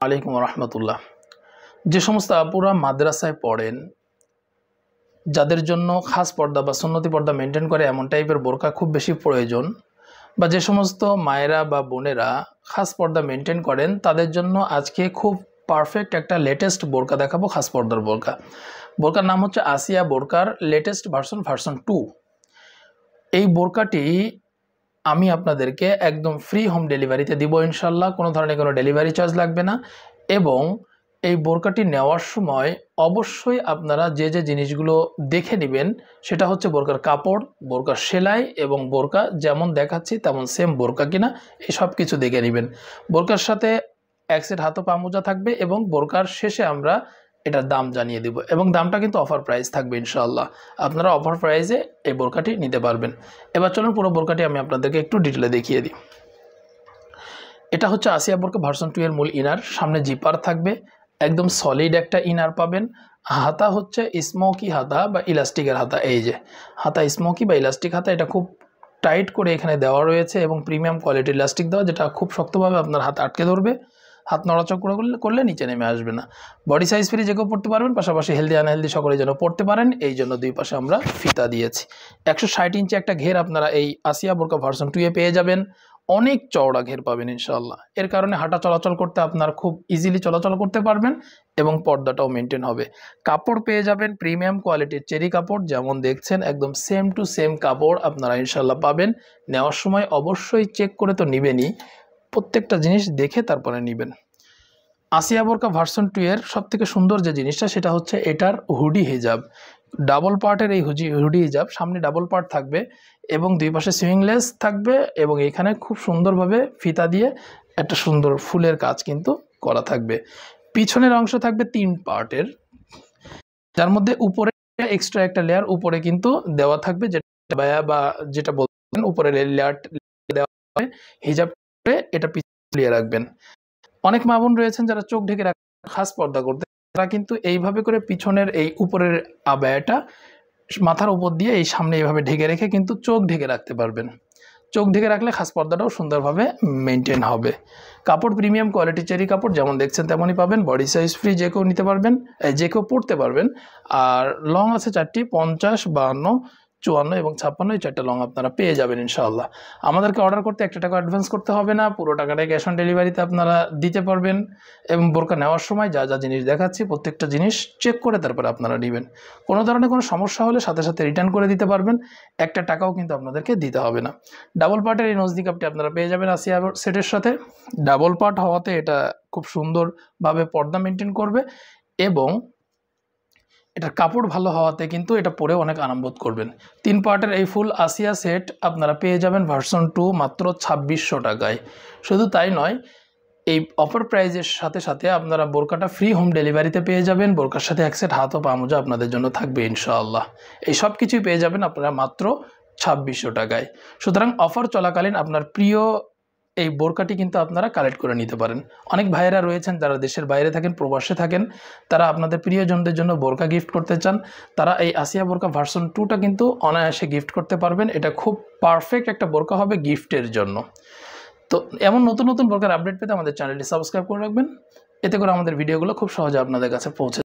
আলাইকুম রহমতুল্লাহ। যে সমস্ত আপুরা মাদ্রাসায় পড়েন, যাদের জন্য খাস পর্দা বা সুন্নতি পর্দা মেনটেন করে এমন টাইপের বোরকা খুব বেশি প্রয়োজন, বা যে সমস্ত মায়েরা বা বোনেরা খাস পর্দা মেনটেন করেন, তাদের জন্য আজকে খুব পারফেক্ট একটা লেটেস্ট বোরকা দেখাবো। খাস পর্দার বোরকা, বোরকার নাম হচ্ছে আসিয়া বোরকার লেটেস্ট ভার্সন 2। এই বোরকাটি আমি আপনাদেরকে একদম ফ্রি হোম ডেলিভারিতে দিব ইনশাল্লাহ। কোনো ধরনের কোনো ডেলিভারি চার্জ লাগবে না। এবং এই বোরকাটি নেওয়ার সময় অবশ্যই আপনারা যে যে জিনিসগুলো দেখে নেবেন সেটা হচ্ছে বোরকার কাপড়, বোরকার সেলাই এবং বোরকা যেমন দেখাচ্ছি তেমন সেম বোরকা কিনা, এই সব কিছু দেখে নেবেন। বোরকার সাথে এক সেট হাত পা মোজা থাকবে এবং বোরকার শেষে আমরা এটার দাম জানিয়ে দেব, এবং দামটা কিন্তু অফার প্রাইস থাকবে ইনশাআল্লাহ। আপনারা অফার প্রাইসে এই বোরকাটি নিতে পারবেন। এবার চলুন পুরো বোরকাটি আমি আপনাদেরকে একটু ডিটেলে দেখিয়ে দিই। এটা হচ্ছে আসিয়া বোরকা ভার্সন 2 এর মূল ইনার। সামনে জিপার থাকবে, একদম সলিড একটা ইনার পাবেন। হাতা হচ্ছে স্মোকি হাতা বা ইলাস্টিকের হাতা। এই যে হাতা স্মোকি বা ইলাস্টিক হাতা, এটা খুব টাইট করে এখানে দেওয়া রয়েছে এবং প্রিমিয়াম কোয়ালিটির ইলাস্টিক দেওয়া, যেটা খুব শক্তভাবে আপনার হাত আটকে ধরবে। হাত নড়াচড়া করলে নিচে নেমে আসবে না। বডি সাইজ ফ্রি যে কেউ পড়তে পারবেন, পাশাপাশি হেলদি আনহেলদি সকলে যেন পড়তে পারেন, এই জন্য দুই পাশে আমরা ফিতা দিয়েছি। 160 ইঞ্চি একটা ঘের আপনারা এই আসিয়া বোরকা ভার্সন 2 এ পেয়ে যাবেন। অনেক চওড়া ঘের পাবেন ইনশাআল্লাহ। এর কারণে হাঁটা চলাচল করতে আপনার খুব ইজিলি চলাচল করতে পারবেন এবং পর্দাটাও মেনটেন হবে। কাপড় পেয়ে যাবেন প্রিমিয়াম কোয়ালিটির চেরি কাপড়, যেমন দেখছেন একদম সেম টু সেম কাপড় আপনারা ইনশাআল্লাহ পাবেন। নেওয়ার সময় অবশ্যই চেক করে তো নেবেনই, প্রত্যেকটা জিনিস দেখে তারপরে নেবেন। আসিয়া বোরকা ভার্সন 2 এর সবথেকে সুন্দর যে জিনিসটা সেটা হচ্ছে এটার হুডি হিজাব। ডাবল পার্টের এই হুডি হিজাব, সামনে ডাবল পার্ট থাকবে এবং দুই পাশে সুইংলেস থাকবে, এবং এখানে খুব সুন্দরভাবে ফিতা দিয়ে একটা সুন্দর ফুলের কাজ কিন্তু করা থাকবে। পিছনের অংশ থাকবে 3 পার্টের, যার মধ্যে উপরে এক্সট্রা একটা লেয়ার উপরে কিন্তু দেওয়া থাকবে, যেটা বায়া বা যেটা বলবেন উপরে লেয়ার দেওয়া হবে হিজাব করে, এটা পিছিয়ে রাখবেন। অনেক মা বোন রয়েছেন যারা চোখ ঢেকে রাখেন খাস পর্দা করতে, তারা কিন্তু এইভাবে করে পিছনের এই উপরের আবায়াটা মাথার উপর দিয়ে এই সামনে এইভাবে ঢেকে রেখে কিন্তু চোখ ঢেকে রাখতে পারবেন। চোখ ঢেকে রাখলে খাস পর্দাটাও সুন্দরভাবে মেনটেন হবে। কাপড় প্রিমিয়াম কোয়ালিটি চেরি কাপড়, যেমন দেখছেন তেমনই পাবেন। বডি সাইজ ফ্রি যে কেউ নিতে পারবেন, যে কেউ পড়তে পারবেন। আর লং আছে 4টি, 50, 52, 54 এবং 56, এই 4টা লং আপনারা পেয়ে যাবেন ইনশাআল্লাহ। আমাদেরকে অর্ডার করতে 1 টাকা অ্যাডভান্স করতে হবে না, পুরো টাকাটাই ক্যাশ অন ডেলিভারিতে আপনারা দিতে পারবেন। এবং বোরকা নেওয়ার সময় যা যা জিনিস দেখাচ্ছি প্রত্যেকটা জিনিস চেক করে তারপরে আপনারা নেবেন। কোনো ধরনের কোনো সমস্যা হলে সাথে সাথে রিটার্ন করে দিতে পারবেন, 1 টাকাও কিন্তু আপনাদেরকে দিতে হবে না। ডাবল পার্টের এই নজদি কাপটি আপনারা পেয়ে যাবেন আসিয়া সেটের সাথে। ডাবল পার্ট হওয়াতে এটা খুব সুন্দরভাবে পর্দা মেনটেন করবে, এবং এটার কাপড় ভালো হওয়াতে কিন্তু এটা পরে অনেক আরাম বোধ করবেন। 3 পার্টের এই ফুল আসিয়া সেট আপনারা পেয়ে যাবেন ভার্সন 2 মাত্র 2600 টাকায়। শুধু তাই নয়, এই অফার প্রাইজের সাথে সাথে আপনারা বোরকাটা ফ্রি হোম ডেলিভারিতে পেয়ে যাবেন। বোরকার সাথে 1 সেট হাত ও পা মোজা আপনাদের জন্য থাকবে ইনশাআল্লাহ। এই সব কিছুই পেয়ে যাবেন আপনারা মাত্র 2600 টাকায়। সুতরাং অফার চলাকালীন আপনার প্রিয় এই বোরকাটি কিন্তু আপনারা কালেক্ট করে নিতে পারেন। অনেক ভাইয়েরা রয়েছেন যারা দেশের বাইরে থাকেন, প্রবাসে থাকেন, তারা আপনাদের প্রিয়জনদের জন্য বোরকা গিফট করতে চান, তারা এই আসিয়া বোরকা ভার্সন 2টা কিন্তু অনায়াসে গিফট করতে পারবেন। এটা খুব পারফেক্ট একটা বোরকা হবে গিফটের জন্য। তো এমন নতুন নতুন বোরকার আপডেট পেতে আমাদের চ্যানেলটি সাবস্ক্রাইব করে রাখবেন, এতে করে আমাদের ভিডিওগুলো খুব সহজে আপনাদের কাছে পৌঁছে